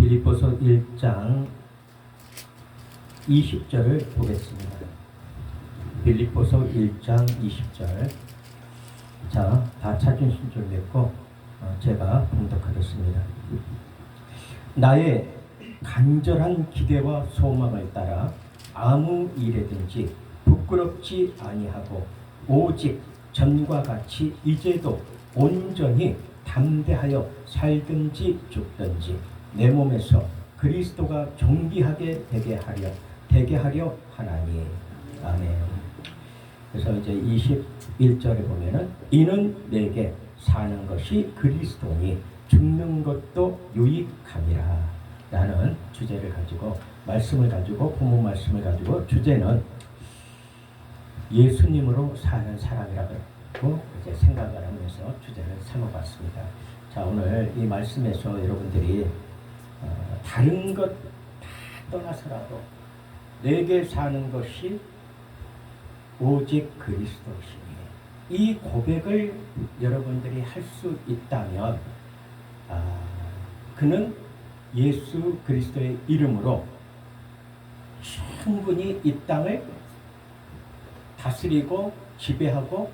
빌립보서 1장 20절을 보겠습니다. 빌립보서 1장 20절. 자, 다 찾으신 줄 믿고 제가 봉독하겠습니다. 나의 간절한 기대와 소망을 따라 아무 일에든지 부끄럽지 아니하고 오직 전과 같이 이제도 온전히 담대하여 살든지 죽든지 내 몸에서 그리스도가 존귀하게 되게 하려 하나니. 아멘. 그래서 이제 21절에 보면은 이는 내게 사는 것이 그리스도니 죽는 것도 유익함이라 라는 주제를 가지고 말씀을 가지고 본문 말씀을 가지고 주제는 예수님으로 사는 사람이라고 이제 생각을 하면서 주제를 삼아봤습니다. 자, 오늘 이 말씀에서 여러분들이 다른 것 다 떠나서라도 내게 사는 것이 오직 그리스도시니, 이 고백을 여러분들이 할 수 있다면 그는 예수 그리스도의 이름으로 충분히 이 땅을 다스리고 지배하고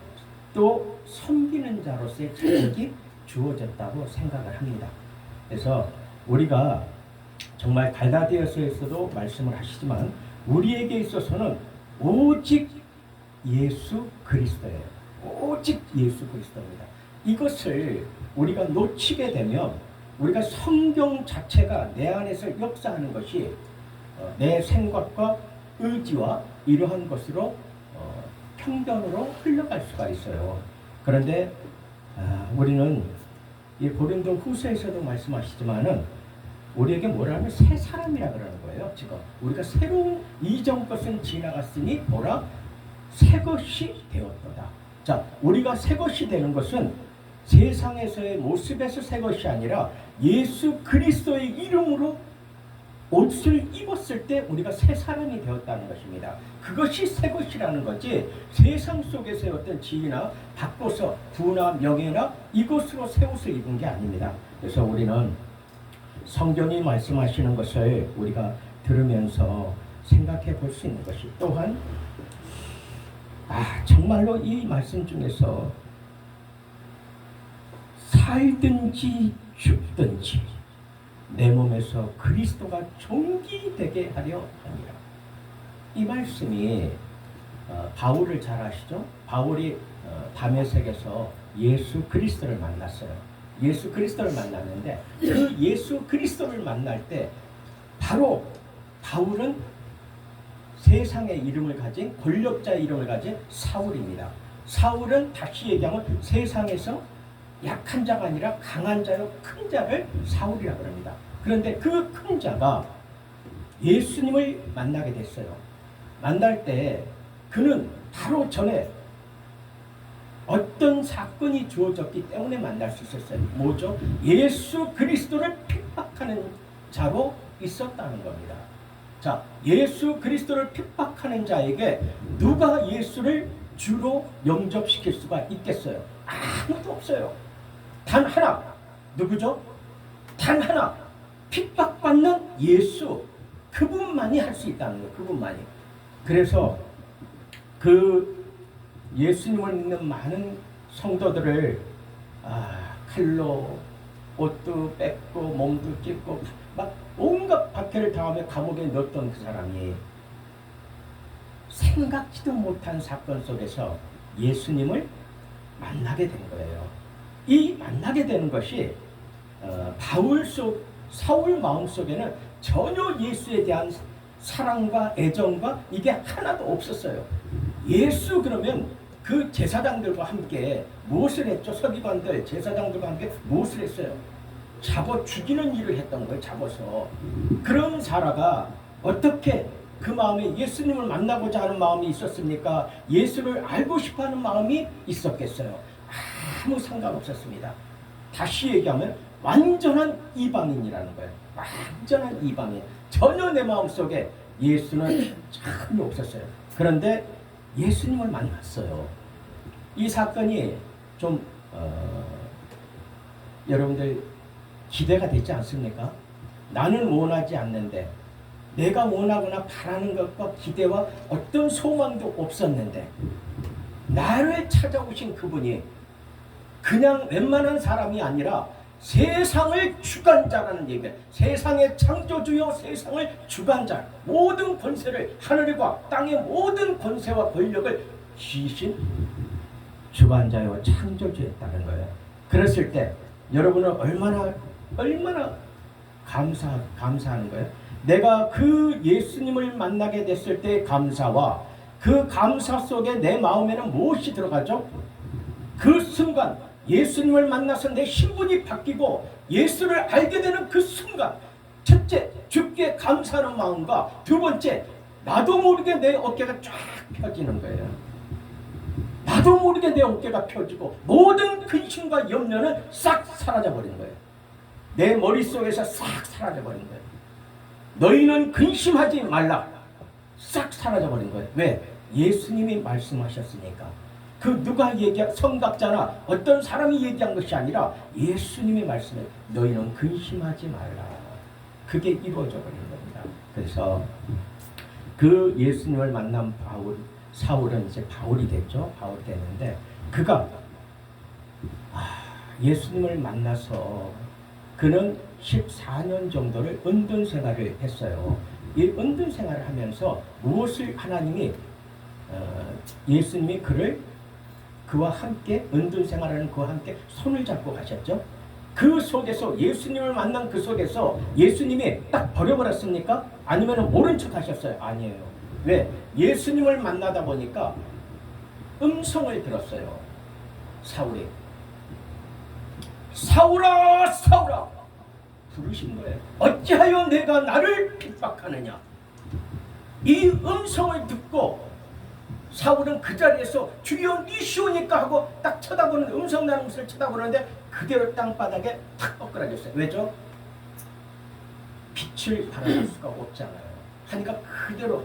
또 섬기는 자로서의 자격이 주어졌다고 생각을 합니다. 그래서 우리가 정말 갈라디아서에서도 말씀을 하시지만 우리에게 있어서는 오직 예수 그리스도예요. 오직 예수 그리스도입니다. 이것을 우리가 놓치게 되면 우리가 성경 자체가 내 안에서 역사하는 것이 내 생각과 의지와 이러한 것으로 편견으로 흘러갈 수가 있어요. 그런데 우리는 이 고린도 후서에서도 말씀하시지만은 우리에게 뭐라면 새 사람이라 그러는 거예요. 지금 우리가 새로운 이전 것은 지나갔으니 뭐라 새 것이 되었도다. 자, 우리가 새 것이 되는 것은 세상에서의 모습에서 새 것이 아니라 예수 그리스도의 이름으로 옷을 입었을 때 우리가 새 사람이 되었다는 것입니다. 그것이 새 것이라는 거지 세상 속에서의 어떤 지위나 바꿔서 부나 명예나 이것으로 새 옷을 입은 게 아닙니다. 그래서 우리는 성경이 말씀하시는 것을 우리가 들으면서 생각해 볼 수 있는 것이 또한 정말로 이 말씀 중에서 살든지 죽든지 내 몸에서 그리스도가 존귀되게 하려 합니다. 이 말씀이 바울을 잘 아시죠? 바울이 다메섹에서 예수 그리스도를 만났어요. 예수 그리스도를 만났는데 그 예수 그리스도를 만날 때 바로 바울은 세상의 이름을 가진 권력자의 이름을 가진 사울입니다. 사울은 다시 얘기하면 세상에서 약한 자가 아니라 강한 자요 큰 자를 사울이라고 합니다. 그런데 그 큰 자가 예수님을 만나게 됐어요. 만날 때 그는 바로 전에 어떤 사건이 주어졌기 때문에 만날 수 있었어요. 뭐죠? 예수 그리스도를 핍박하는 자로 있었다는 겁니다. 자, 예수 그리스도를 핍박하는 자에게 누가 예수를 주로 영접시킬 수가 있겠어요? 아무도 없어요. 단 하나. 누구죠? 단 하나. 핍박받는 예수. 그분만이 할 수 있다는 거예요. 그분만이. 그래서 그 예수님을 믿는 많은 성도들을 칼로 옷도 뺏고 몸도 찢고 막 온갖 박해를 당하며 감옥에 넣었던 그 사람이 생각지도 못한 사건 속에서 예수님을 만나게 된 거예요. 이 만나게 되는 것이 사울 마음속에는 전혀 예수에 대한 사랑과 애정과 이게 하나도 없었어요. 예수 그러면 그 제사장들과 함께 무엇을 했죠? 서기관들 제사장들과 함께 무엇을 했어요? 잡아 죽이는 일을 했던 거예요. 잡아서. 그런 사라가 어떻게 그 마음에 예수님을 만나고자 하는 마음이 있었습니까? 예수를 알고 싶어하는 마음이 있었겠어요? 아무 상관없었습니다. 다시 얘기하면 완전한 이방인이라는 거예요. 완전한 이방인. 전혀 내 마음속에 예수는 전혀 없었어요. 그런데 예수님을 만났어요. 이 사건이 좀 여러분들 기대가 되지 않습니까? 나는 원하지 않는데, 내가 원하거나 바라는 것과 기대와 어떤 소망도 없었는데 나를 찾아오신 그분이 그냥 웬만한 사람이 아니라 세상을 주관자라는 얘기예요. 세상의 창조주요, 세상을 주관자, 모든 권세를, 하늘과 땅의 모든 권세와 권력을 지신 주관자요 창조주였다는 거예요. 그랬을 때 여러분은 얼마나 감사하는 거예요. 내가 그 예수님을 만나게 됐을 때의 감사와 그 감사 속에 내 마음에는 무엇이 들어가죠? 그 순간 예수님을 만나서 내 신분이 바뀌고 예수를 알게 되는 그 순간, 첫째, 주께 감사하는 마음과 두 번째, 나도 모르게 내 어깨가 쫙 펴지는 거예요. 나도 모르게 내 어깨가 펴지고 모든 근심과 염려는 싹 사라져버리는 거예요. 내 머릿속에서 싹 사라져버린 거예요. 너희는 근심하지 말라. 싹 사라져버린 거예요. 왜? 예수님이 말씀하셨으니까. 그 누가 성각자나 어떤 사람이 얘기한 것이 아니라 예수님이 말씀해. 너희는 근심하지 말라. 그게 이루어져 버린 겁니다. 그래서 그 예수님을 만난 사울은 이제 바울이 됐죠. 바울이 됐는데 그가 예수님을 만나서 그는 14년 정도를 은둔 생활을 했어요. 이 은둔 생활을 하면서 무엇을 하나님이 예수님이 그와 함께 은둔 생활하는 그와 함께 손을 잡고 가셨죠. 그 속에서 예수님을 만난 그 속에서 예수님이 딱 버려버렸습니까? 아니면 모른 척 하셨어요? 아니에요. 왜? 예수님을 만나다 보니까 음성을 들었어요. 사울이 사울아 사울아 부르신 거예요. 어찌하여 내가 나를 핍박하느냐. 이 음성을 듣고 사울은 그 자리에서 주여 니시오니까 하고 딱 쳐다보는 음성 나는 것을 쳐다보는데 그대로 땅바닥에 탁 엎그라졌어요. 왜죠? 빛을 발할 수가 없잖아요. 하니까 그대로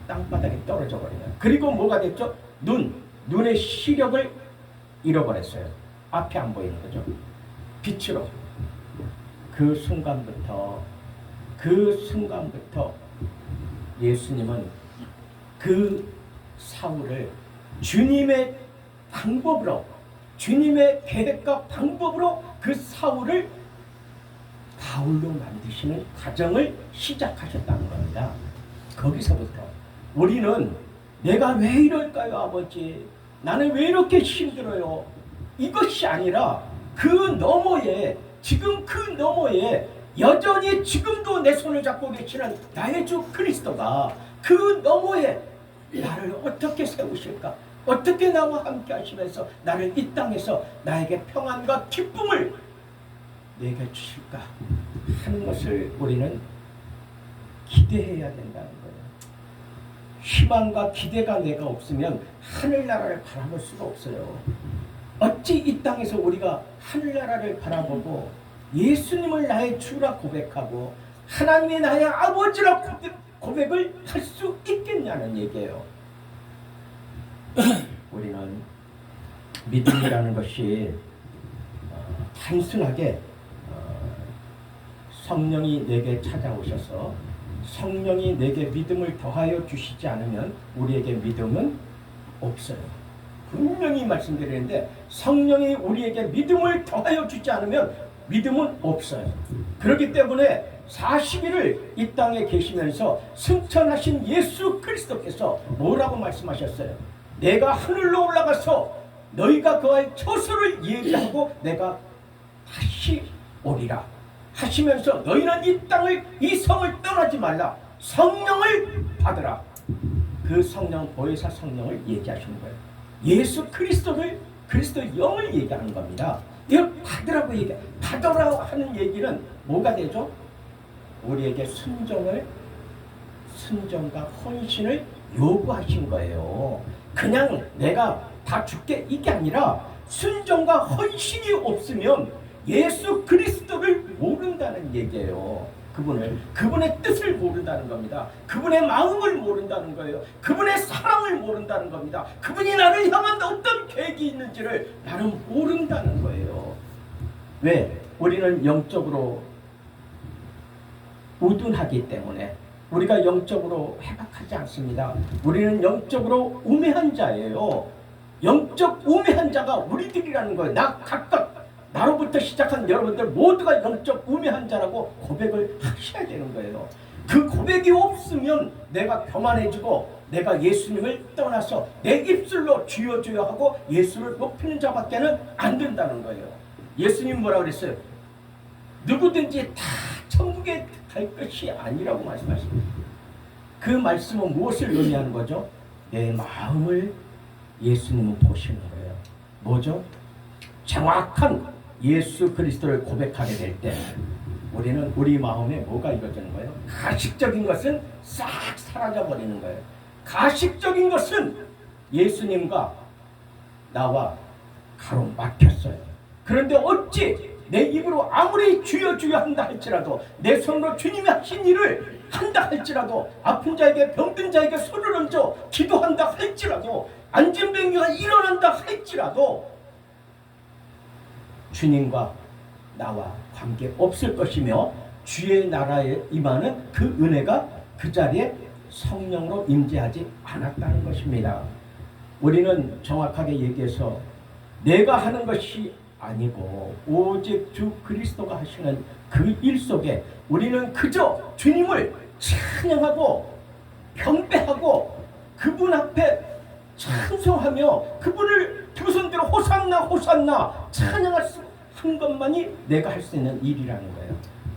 땅바닥에 떨어져 버리네요. 그리고 뭐가 됐죠? 눈의 시력을 잃어버렸어요. 앞이 안 보이는 거죠. 빛으로. 그 순간부터 예수님은 그 사울을 주님의 방법으로, 주님의 계획과 방법으로 그 사울을 바울로 만드시는 과정을 시작하셨다는 겁니다. 거기서부터 우리는 내가 왜 이럴까요, 아버지? 나는 왜 이렇게 힘들어요? 이것이 아니라 그 너머에, 지금 그 너머에 여전히 지금도 내 손을 잡고 계시는 나의 주 그리스도가 그 너머에 나를 어떻게 세우실까? 어떻게 나와 함께 하시면서 나를 이 땅에서 나에게 평안과 기쁨을 내게 주실까 하는 것을 우리는 기대해야 된다는 거예요. 희망과 기대가 내가 없으면 하늘나라를 바라볼 수가 없어요. 어찌 이 땅에서 우리가 하늘나라를 바라보고 예수님을 나의 주라 고백하고 하나님이 나의 아버지라 고백을 할 수 있겠냐는 얘기예요. 우리는 믿음이라는 것이 단순하게 성령이 내게 찾아오셔서 성령이 내게 믿음을 더하여 주시지 않으면 우리에게 믿음은 없어요. 분명히 말씀드리는데 성령이 우리에게 믿음을 더하여 주지 않으면 믿음은 없어요. 그렇기 때문에 40일을 이 땅에 계시면서 승천하신 예수 그리스도께서 뭐라고 말씀하셨어요? 내가 하늘로 올라가서 너희가 그와의 처소를 예비하고 내가 다시 오리라 하시면서 너희는 이 성을 떠나지 말라. 성령을 받으라. 그 성령, 보혜사 성령을 얘기하시는 거예요. 예수 그리스도를, 그리스도 영을 얘기하는 겁니다. 이걸 받으라고 받으라고 하는 얘기는 뭐가 되죠? 우리에게 순종과 헌신을 요구하신 거예요. 그냥 내가 다 줄게 이게 아니라 순종과 헌신이 없으면 예수 그리스도를 모른다는 얘기예요. 그분의 뜻을 모른다는 겁니다. 그분의 마음을 모른다는 거예요. 그분의 사랑을 모른다는 겁니다. 그분이 나를 향한 어떤 계획이 있는지를 나는 모른다는 거예요. 왜? 우리는 영적으로 우둔하기 때문에 우리가 영적으로 회복하지 않습니다. 우리는 영적으로 우매한 자예요. 영적 우매한 자가 우리들이라는 거예요. 나 각각 나로부터 시작한 여러분들 모두가 영적 우매한 자라고 고백을 하셔야 되는 거예요. 그 고백이 없으면 내가 교만해지고 내가 예수님을 떠나서 내 입술로 주여 주여 하고 예수를 높이는 자밖에는 안 된다는 거예요. 예수님 뭐라 그랬어요? 누구든지 다 천국에 갈 것이 아니라고 말씀하십니다. 그 말씀은 무엇을 의미하는 거죠? 내 마음을 예수님은 보시는 거예요. 뭐죠? 정확한 예수 그리스도를 고백하게 될 때 우리는 우리 마음에 뭐가 이루어지는 거예요? 가식적인 것은 싹 사라져 버리는 거예요. 가식적인 것은 예수님과 나와 가로막혔어요. 그런데 어찌 내 입으로 아무리 주여 주여 한다 할지라도 내 손으로 주님이 하신 일을 한다 할지라도 아픈 자에게 병든 자에게 손을 얹어 기도한다 할지라도 안진병기가 일어난다 할지라도 주님과 나와 관계 없을 것이며 주의 나라에 임하는 그 은혜가 그 자리에 성령으로 임재하지 않았다는 것입니다. 우리는 정확하게 얘기해서 내가 하는 것이 아니고 오직 주 그리스도가 하시는 그 일 속에 우리는 그저 주님을 찬양하고 경배하고 그분 앞에 찬송하며 그분을 두 손들어 호산나 호산나 찬양할 수 한 것만이 내가 할 수 있는 일이라는 거예요.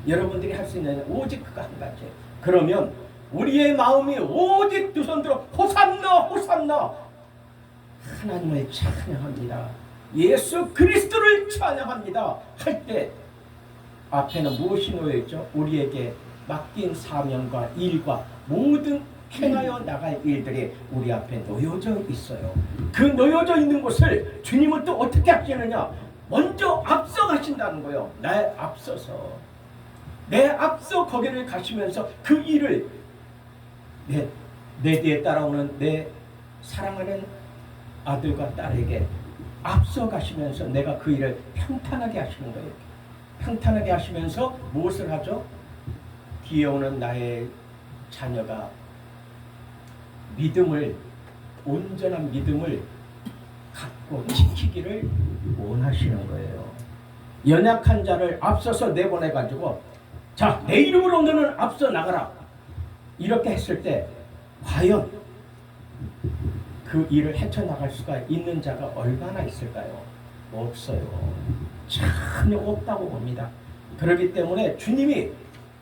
여러분들이 할 수 있는 오직 그거 한 가지. 그러면 우리의 마음이 오직 두 손들어 호산나 호산나 하나님을 찬양합니다. 예수 그리스도를 찬양합니다 할 때 앞에는 무엇이 놓여있죠? 우리에게 맡긴 사명과 일과 모든 행하여 나갈 일들이 우리 앞에 놓여져 있어요. 그 놓여져 있는 것을 주님은 또 어떻게 하시느냐? 먼저 앞서 가신다는 거예요. 내 앞서 거기를 가시면서 그 일을 내 뒤에 따라오는 내 사랑하는 아들과 딸에게 앞서 가시면서 내가 그 일을 평탄하게 하시는 거예요. 평탄하게 하시면서 무엇을 하죠? 뒤에 오는 나의 자녀가 온전한 믿음을 갖고 지키기를 원하시는 거예요. 연약한 자를 앞서서 내보내가지고 자, 내 이름으로 너는 앞서 나가라 이렇게 했을 때 과연 그 일을 헤쳐나갈 수가 있는 자가 얼마나 있을까요? 없어요. 전혀 없다고 봅니다. 그렇기 때문에 주님이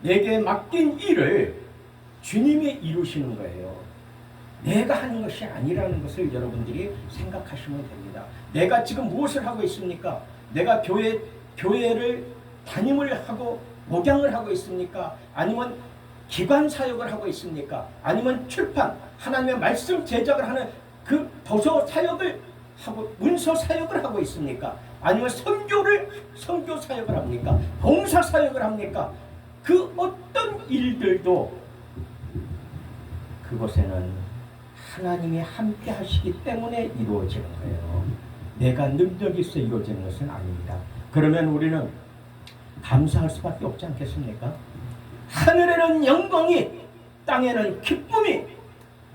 내게 맡긴 일을 주님이 이루시는 거예요. 내가 하는 것이 아니라는 것을 여러분들이 생각하시면 됩니다. 내가 지금 무엇을 하고 있습니까? 내가 교회를 담임을 하고 목양을 하고 있습니까? 아니면 기관 사역을 하고 있습니까? 아니면 출판, 하나님의 말씀 제작을 하는 그 도서 사역을 하고 문서 사역을 하고 있습니까? 아니면 선교 사역을 합니까? 봉사 사역을 합니까? 그 어떤 일들도 그곳에는 하나님이 함께 하시기 때문에 이루어지는 거예요. 내가 능력이 있어 이루어지는 것은 아닙니다. 그러면 우리는 감사할 수밖에 없지 않겠습니까? 하늘에는 영광이 땅에는 기쁨이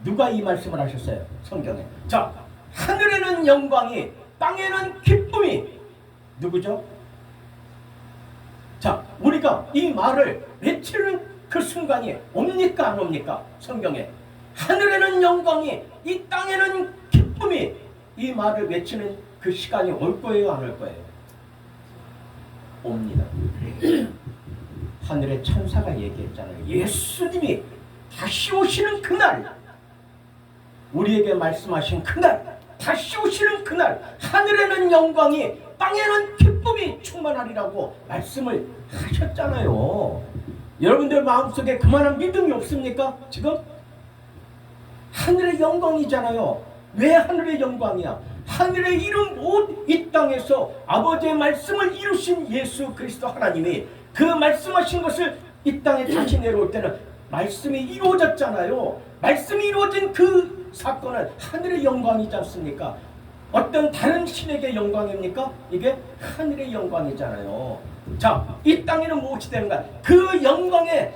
누가 이 말씀을 하셨어요? 성경에. 자, 하늘에는 영광이 땅에는 기쁨이 누구죠? 자, 우리가 이 말을 외치는 그 순간이 옵니까 안 옵니까? 성경에. 하늘에는 영광이 이 땅에는 기쁨이 이 말을 외치는 그 시간이 올 거예요 안 올 거예요? 옵니다. 하늘의 천사가 얘기했잖아요. 예수님이 다시 오시는 그날 우리에게 말씀하신 그날 다시 오시는 그날 하늘에는 영광이 땅에는 기쁨이 충만하리라고 말씀을 하셨잖아요. 여러분들 마음속에 그만한 믿음이 없습니까? 지금? 하늘의 영광이잖아요. 왜 하늘의 영광이야? 하늘의 이름 온 이 땅에서 아버지의 말씀을 이루신 예수 그리스도 하나님이 그 말씀하신 것을 이 땅에 다시 내려올 때는 말씀이 이루어졌잖아요. 말씀이 이루어진 그 사건은 하늘의 영광이지 않습니까? 어떤 다른 신에게 영광입니까? 이게 하늘의 영광이잖아요. 자, 이 땅에는 무엇이 되는가? 그 영광의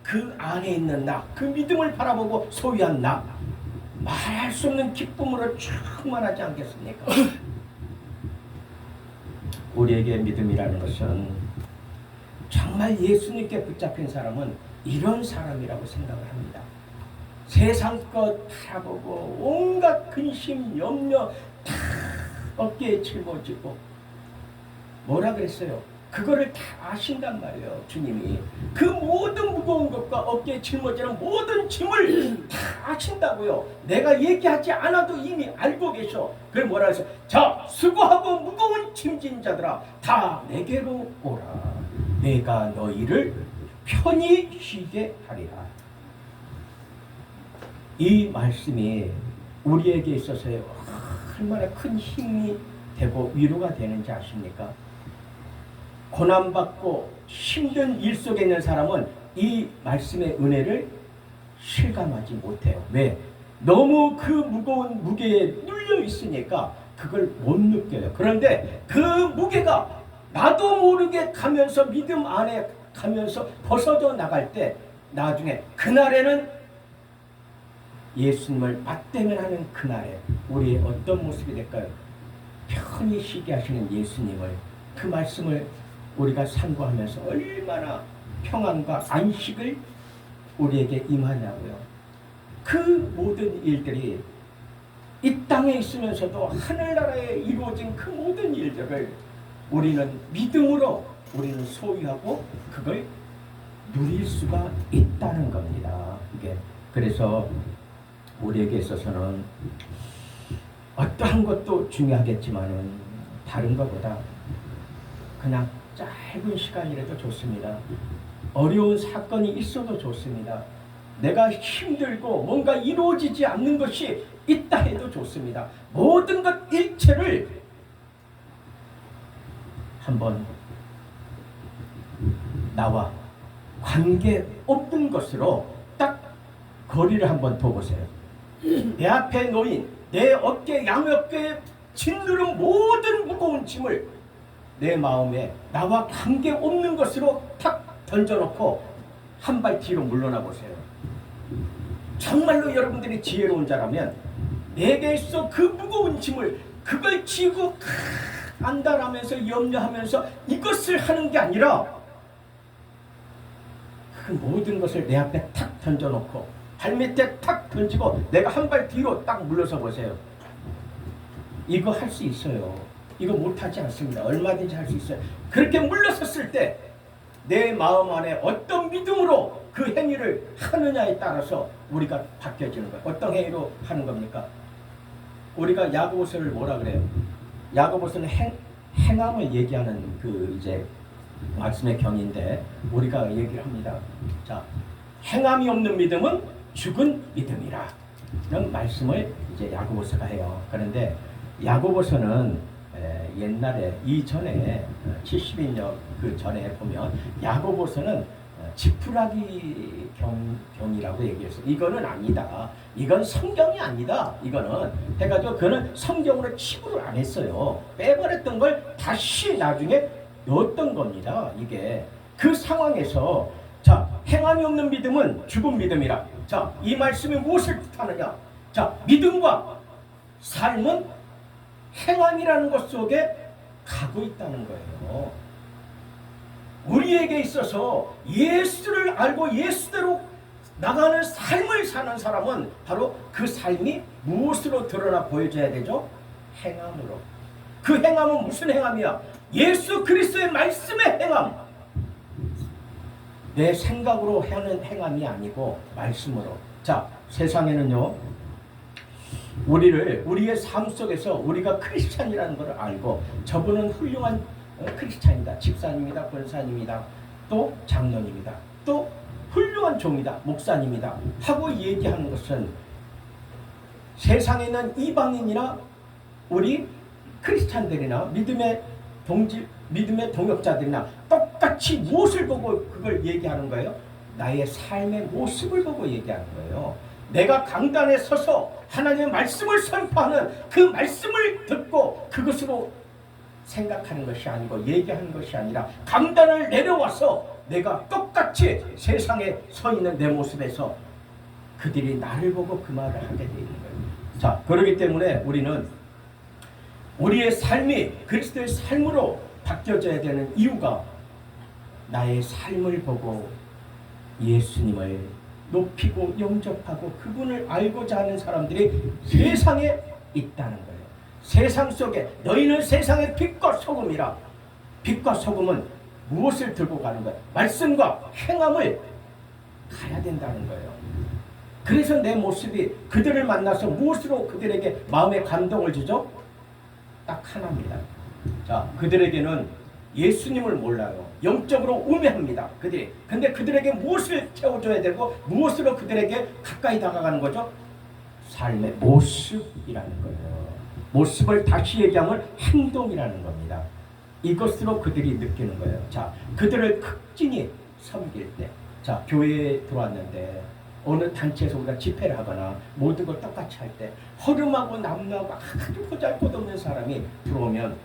그 안에 있는 나, 그 믿음을 바라보고 소유한 나, 말할 수 없는 기쁨으로 충만하지 않겠습니까? 우리에게 믿음이라는 것은 정말 예수님께 붙잡힌 사람은 이런 사람이라고 생각을 합니다. 세상 것 바라보고 온갖 근심, 염려 다 어깨에 짊어지고 뭐라 그랬어요? 그거를 다 아신단 말이에요. 주님이 그 모든 무거운 것과 어깨에 짊어지는 모든 짐을 다 아신다고요. 내가 얘기하지 않아도 이미 알고 계셔. 그래 뭐라 해서 자 수고하고 무거운 짐진 자들아 다 내게로 오라. 내가 너희를 편히 쉬게 하리라. 이 말씀이 우리에게 있어서 얼마나 큰 힘이 되고 위로가 되는지 아십니까? 고난받고 힘든 일 속에 있는 사람은 이 말씀의 은혜를 실감하지 못해요. 왜? 너무 그 무거운 무게에 눌려 있으니까 그걸 못 느껴요. 그런데 그 무게가 나도 모르게 가면서 믿음 안에 가면서 벗어져 나갈 때 나중에 그날에는 예수님을 맞대면하는 그날에 우리의 어떤 모습이 될까요? 편히 쉬게 하시는 예수님을, 그 말씀을 우리가 상고하면서 얼마나 평안과 안식을 우리에게 임하냐고요. 그 모든 일들이 이 땅에 있으면서도 하늘나라에 이루어진 그 모든 일들을 우리는 믿음으로 우리는 소유하고 그걸 누릴 수가 있다는 겁니다. 이게 그래서 우리에게 있어서는 어떠한 것도 중요하겠지만은 다른 것보다 그냥 짧은 시간이라도 좋습니다. 어려운 사건이 있어도 좋습니다. 내가 힘들고 뭔가 이루어지지 않는 것이 있다 해도 좋습니다. 모든 것 일체를 한번 나와 관계없는 것으로 딱 거리를 한번 둬보세요. 내 앞에 놓인 내 어깨 양어깨에 짓누른 모든 무거운 짐을 내 마음에 나와 관계없는 것으로 탁 던져놓고 한 발 뒤로 물러나 보세요. 정말로 여러분들이 지혜로운 자라면 내게 있어 그 무거운 짐을 그걸 지고 안달하면서 염려하면서 이것을 하는 게 아니라 그 모든 것을 내 앞에 탁 던져놓고 발밑에 탁 던지고 내가 한 발 뒤로 딱 물러서 보세요. 이거 할 수 있어요. 이거 못하지 않습니다. 얼마든지 할 수 있어요. 그렇게 물러섰을 때 내 마음 안에 어떤 믿음으로 그 행위를 하느냐에 따라서 우리가 바뀌어지는 거예요. 어떤 행위로 하는 겁니까? 우리가 야고보서를 뭐라 그래요? 야고보서는 행함을 얘기하는 그 이제 말씀의 경인데 우리가 얘기를 합니다. 자, 행함이 없는 믿음은 죽은 믿음이라. 이런 말씀을 이제 야고보서가 해요. 그런데 야고보서는 옛날에 이전에 70년 그 전에 보면 야고보서는 지푸라기 경이라고 얘기했어요. 이거는 아니다. 이건 성경이 아니다. 이거는 해가지고 그는 성경으로 치부를 안 했어요. 빼버렸던 걸 다시 나중에 넣었던 겁니다. 이게 그 상황에서 자 행함이 없는 믿음은 죽은 믿음이라. 자 이 말씀이 무엇을 뜻하느냐? 자 믿음과 삶은 행함이라는 것 속에 가고 있다는 거예요. 우리에게 있어서 예수를 알고 예수대로 나가는 삶을 사는 사람은 바로 그 삶이 무엇으로 드러나 보여져야 되죠? 행함으로. 그 행함은 무슨 행함이야? 예수 그리스도의 말씀의 행함. 내 생각으로 하는 행함이 아니고 말씀으로. 자, 세상에는요. 우리의 삶 속에서 우리가 크리스찬이라는 것을 알고 저분은 훌륭한 크리스찬이다. 집사님이다. 권사님이다. 또 장로님이다. 또 훌륭한 종이다. 목사님이다. 하고 얘기하는 것은 세상에 있는 이방인이나 우리 크리스찬들이나 믿음의 동역자들이나 똑같이 무엇을 보고 그걸 얘기하는 거예요? 나의 삶의 모습을 보고 얘기하는 거예요. 내가 강단에 서서 하나님의 말씀을 선포하는 그 말씀을 듣고 그것으로 생각하는 것이 아니고 얘기하는 것이 아니라 강단을 내려와서 내가 똑같이 세상에 서 있는 내 모습에서 그들이 나를 보고 그 말을 하게 되어 있는 거예요. 자, 그렇기 때문에 우리는 우리의 삶이 그리스도의 삶으로 바뀌어져야 되는 이유가 나의 삶을 보고 예수님을 높이고 영접하고 그분을 알고자 하는 사람들이 세상에 있다는 거예요. 세상 속에 너희는 세상의 빛과 소금이라. 빛과 소금은 무엇을 들고 가는 거예요? 말씀과 행함을 가야 된다는 거예요. 그래서 내 모습이 그들을 만나서 무엇으로 그들에게 마음의 감동을 주죠? 딱 하나입니다. 자, 그들에게는 예수님을 몰라요. 영적으로 우매합니다. 그들이. 근데 그들에게 무엇을 채워줘야 되고 무엇으로 그들에게 가까이 다가가는 거죠? 삶의 모습이라는 거예요. 모습을 다시 얘기하면 행동이라는 겁니다. 이것으로 그들이 느끼는 거예요. 자, 그들을 극진히 섬길 때, 자, 교회에 들어왔는데 어느 단체에서 우리가 집회를 하거나 모든 걸 똑같이 할 때 허름하고 남루하고 아주 보잘것없는 사람이 들어오면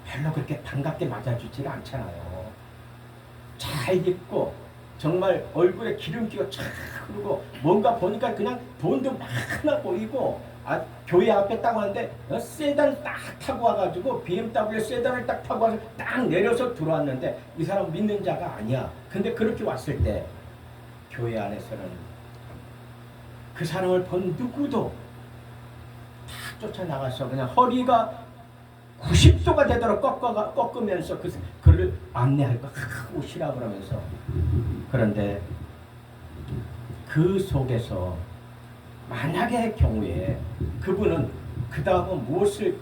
별로 그렇게 반갑게 맞아주지를 않잖아요. 잘 입고 정말 얼굴에 기름기가 쫙 흐르고 뭔가 보니까 그냥 돈도 많아 보이고, 교회 앞에 딱 왔는데 세단 딱 타고 와가지고 BMW 세단을 딱 타고 와서 딱 내려서 들어왔는데 이 사람 믿는 자가 아니야. 근데 그렇게 왔을 때 교회 안에서는 그 사람을 본 누구도 다 쫓아나가서 그냥 허리가 90도가 되도록 꺾으면서 그를 안내할 거 오시라 그러면서. 그런데 그 속에서 만약의 경우에 그분은 그 다음은 무엇을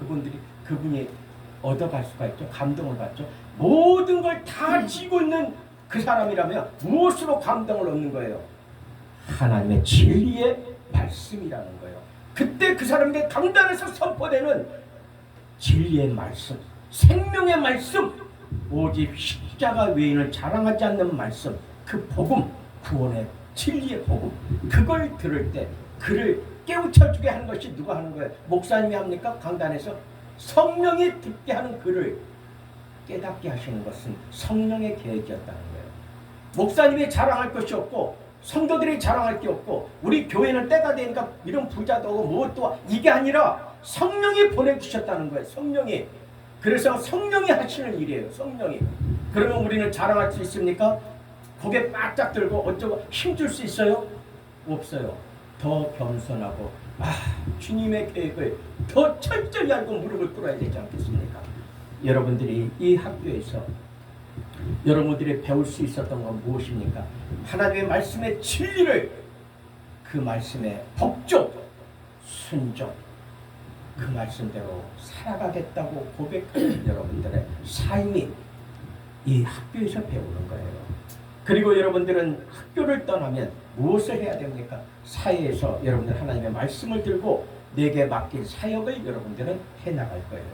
그분이 얻어갈 수가 있죠? 감동을 받죠. 모든 걸 다 지고 있는 그 사람이라면 무엇으로 감동을 얻는 거예요? 하나님의 진리의 말씀이라는 거예요. 그때 그 사람에게 강단에서 선포되는 진리의 말씀, 생명의 말씀, 오직 십자가 외인을 자랑하지 않는 말씀, 그 복음, 구원의 진리의 복음, 그걸 들을 때 그를 깨우쳐주게 하는 것이 누가 하는 거예요? 목사님이 합니까? 강단에서? 성령이 듣게 하는 그를 깨닫게 하시는 것은 성령의 계획이었다는 거예요. 목사님이 자랑할 것이 없고 성도들이 자랑할 게 없고 우리 교회는 때가 되니까 이런 부자도 오고 무엇도, 이게 아니라 성령이 보내주셨다는 거예요. 성령이. 그래서 성령이 하시는 일이에요. 성령이. 그러면 우리는 자랑할 수 있습니까? 고개 바짝 들고 어쩌고 힘줄 수 있어요? 없어요. 더 겸손하고 주님의 계획을 더 철저히 알고 무릎을 꿇어야 되지 않겠습니까? 여러분들이 이 학교에서 여러분들이 배울 수 있었던 건 무엇입니까? 하나님의 말씀의 진리를, 그 말씀의 법조, 순종, 그 말씀대로 살아가겠다고 고백하는 여러분들의 삶이 이 학교에서 배우는 거예요. 그리고 여러분들은 학교를 떠나면 무엇을 해야 됩니까? 사회에서 여러분들 하나님의 말씀을 들고 내게 맡긴 사역을 여러분들은 해나갈 거예요.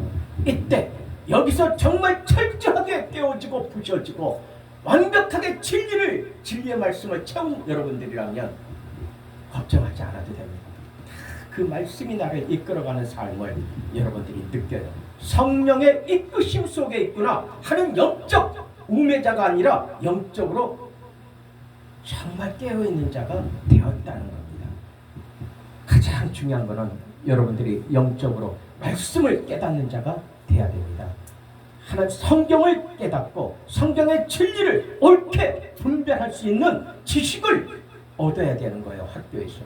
이때 여기서 정말 철저하게 깨워지고 부셔지고 완벽하게 진리의 말씀을 채운 여러분들이라면 걱정하지 않아도 됩니다. 그 말씀이 나를 이끌어가는 삶을 여러분들이 느껴요. 성령의 이끄심 속에 있구나 하는 영적 우매자가 아니라 영적으로 정말 깨어있는 자가 되었다는 겁니다. 가장 중요한 것은 여러분들이 영적으로 말씀을 깨닫는 자가 되어야 됩니다. 하나님 성경을 깨닫고 성경의 진리를 옳게 분별할 수 있는 지식을 얻어야 되는 거예요. 학교에서.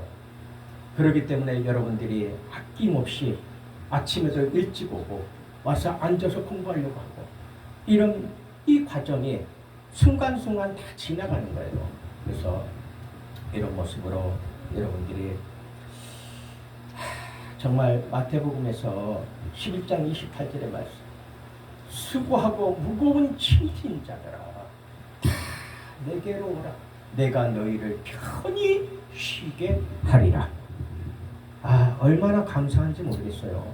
그렇기 때문에 여러분들이 아낌없이 아침에도 일찍 오고 와서 앉아서 공부하려고 하고 이런 이 과정이 순간순간 다 지나가는 거예요. 그래서 이런 모습으로 여러분들이 정말 마태복음에서 11장 28절의 말씀, 수고하고 무거운 짐진 자들아 다 내게로 오라. 내가 너희를 편히 쉬게 하리라. 얼마나 감사한지 모르겠어요.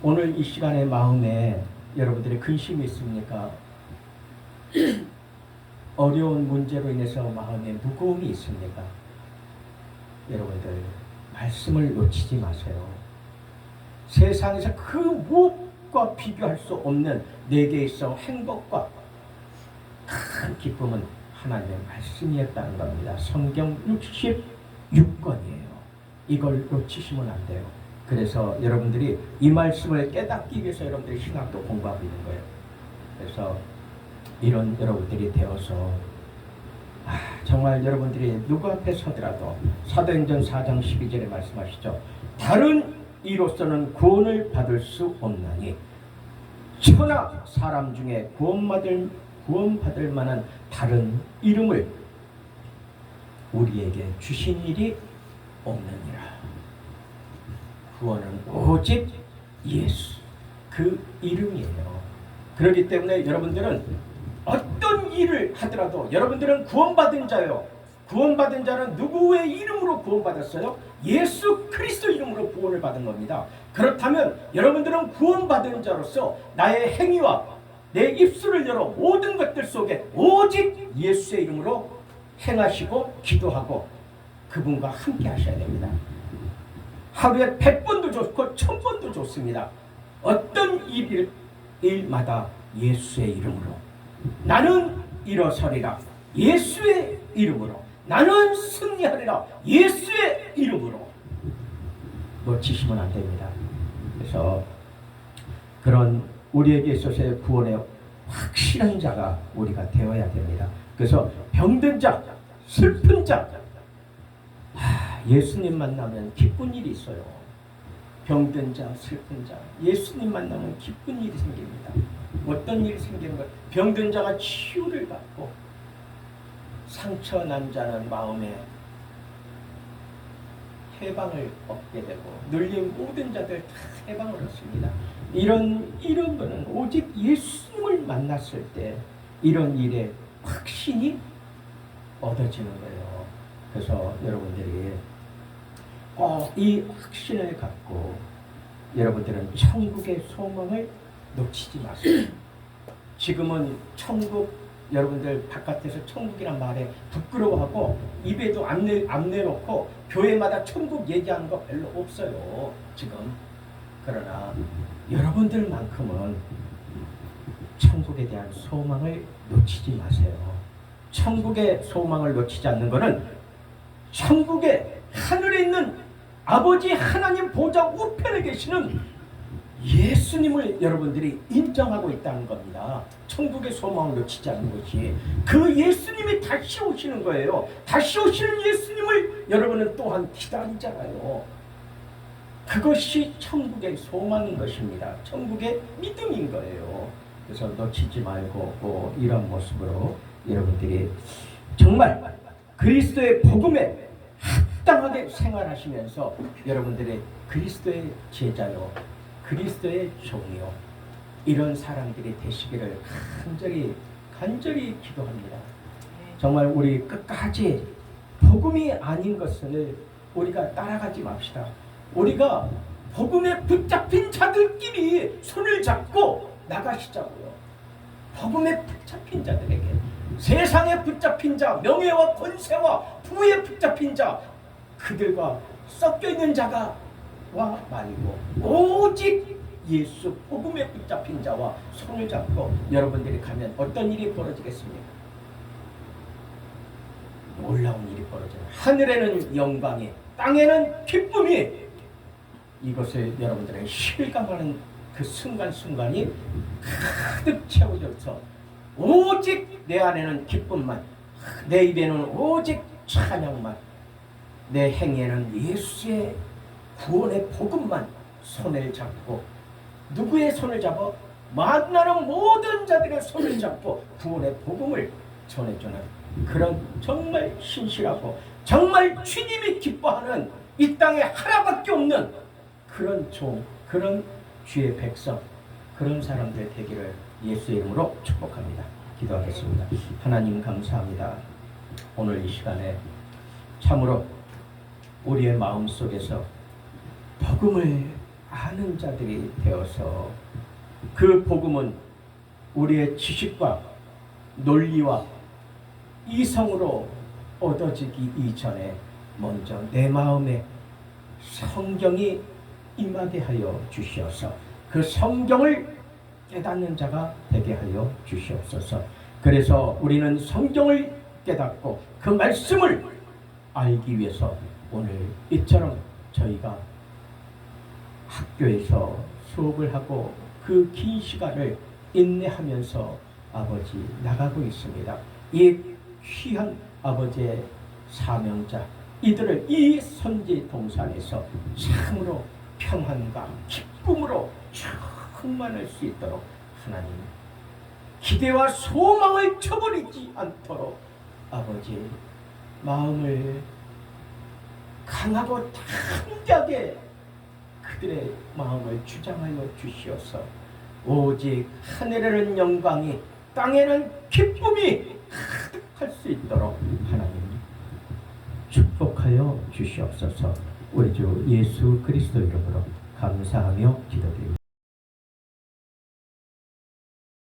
오늘 이 시간에 마음에 여러분들의 근심이 있습니까? 어려운 문제로 인해서 마음에 무거움이 있습니까? 여러분들 말씀을 놓치지 마세요. 세상에서 그 무엇과 비교할 수 없는 내게 있어 행복과 큰 기쁨은 하나님의 말씀이었다는 겁니다. 성경 66권이에요. 이걸 놓치시면 안 돼요. 그래서 여러분들이 이 말씀을 깨닫기 위해서 여러분들이 신학도 공부하고 있는 거예요. 그래서 이런 여러분들이 되어서 정말 여러분들이 누구 앞에 서더라도 사도행전 4장 12절에 말씀하시죠. 다른 이로서는 구원을 받을 수 없나니 천하 사람 중에 구원받을 만한 다른 이름을 우리에게 주신 일이 없느니라. 구원은 오직 예수 그 이름이에요. 그렇기 때문에 여러분들은 어떤 일을 하더라도 여러분들은 구원받은 자요. 구원받은 자는 누구의 이름으로 구원받았어요? 예수 그리스도 이름으로 구원을 받은 겁니다. 그렇다면 여러분들은 구원받은 자로서 나의 행위와 내 입술을 열어 모든 것들 속에 오직 예수의 이름으로 행하시고 기도하고 그분과 함께 하셔야 됩니다. 하루에 100번도 좋고 1000번도 좋습니다. 어떤 일마다 예수의 이름으로 나는 일어서리라 예수의 이름으로 나는 승리하리라 예수의 이름으로 놓치시면 안 됩니다. 그래서 그런 우리에게 있어서의 구원의 확실한 자가 우리가 되어야 됩니다. 그래서 병든 자, 슬픈 자, 예수님 만나면 기쁜 일이 있어요. 병든 자, 슬픈 자, 예수님 만나면 기쁜 일이 생깁니다. 어떤 일이 생기는 것? 병든 자가 치유를 받고 상처 난 자는 마음에 해방을 얻게 되고 눌린 모든 자들 다 해방을 얻습니다. 이런 거는 오직 예수님을 만났을 때 이런 일에 확신이 얻어지는 거예요. 그래서 여러분들이 꼭 이 확신을 갖고 여러분들은 천국의 소망을 놓치지 마세요. 지금은 천국 여러분들 바깥에서 천국이란 말에 부끄러워하고 입에도 안 내놓고 교회마다 천국 얘기하는 거 별로 없어요. 지금. 그러나 여러분들만큼은 천국에 대한 소망을 놓치지 마세요. 천국의 소망을 놓치지 않는 것은 천국의 하늘에 있는 아버지 하나님 보좌 우편에 계시는 예수님을 여러분들이 인정하고 있다는 겁니다. 천국의 소망을 놓치지 않는 것이 그 예수님이 다시 오시는 거예요. 다시 오시는 예수님을 여러분은 또한 기다리잖아요. 그것이 천국의 소망인 것입니다. 천국의 믿음인 거예요. 그래서 놓치지 말고 이런 모습으로 여러분들이 정말 그리스도의 복음에 합당하게 생활하시면서 여러분들의 그리스도의 제자요, 그리스도의 종이요, 이런 사람들이 되시기를 간절히 기도합니다. 정말 우리 끝까지 복음이 아닌 것을 우리가 따라가지 맙시다. 우리가 복음에 붙잡힌 자들끼리 손을 잡고 나가시자고요. 복음에 붙잡힌 자들에게, 세상에 붙잡힌 자, 명예와 권세와 부에 붙잡힌 자, 그들과 섞여 있는 자가 와 말고 오직 예수 복음에 붙잡힌 자와 손을 잡고 여러분들이 가면 어떤 일이 벌어지겠습니까? 놀라운 일이 벌어져요. 하늘에는 영광이, 땅에는 기쁨이, 이것을 여러분들의 실감하는 그 순간순간이 가득 채워져서 오직 내 안에는 기쁨만, 내 입에는 오직 찬양만, 내 행위에는 예수의 구원의 복음만 손을 잡고, 누구의 손을 잡아? 만나는 모든 자들의 손을 잡고 구원의 복음을 전해주는 그런 정말 신실하고 정말 주님이 기뻐하는 이 땅에 하나밖에 없는 그런 종, 그런 주의 백성, 그런 사람들 되기를 예수의 이름으로 축복합니다. 기도하겠습니다. 하나님 감사합니다. 오늘 이 시간에 참으로 우리의 마음속에서 복음을 아는 자들이 되어서 그 복음은 우리의 지식과 논리와 이성으로 얻어지기 이전에 먼저 내 마음에 성경이 임하게 하여 주시어서 그 성경을 깨닫는 자가 되게 하여 주시옵소서. 그래서 우리는 성경을 깨닫고 그 말씀을 알기 위해서 오늘 이처럼 저희가 학교에서 수업을 하고 그 긴 시간을 인내하면서 아버지 나가고 있습니다. 이 귀한 아버지의 사명자 이들을 이 선지 동산에서 참으로 평안과 기쁨으로 충만할 수 있도록 하나님 기대와 소망을 저버리지 않도록 아버지 마음을 강하고 담대하게 그들의 마음을 주장하여 주시어서 오직 하늘에는 영광이 땅에는 기쁨이 가득할 수 있도록 하나님 축복하여 주시옵소서. 우리 주 예수 그리스도 이름으로 감사하며 기도드립니다.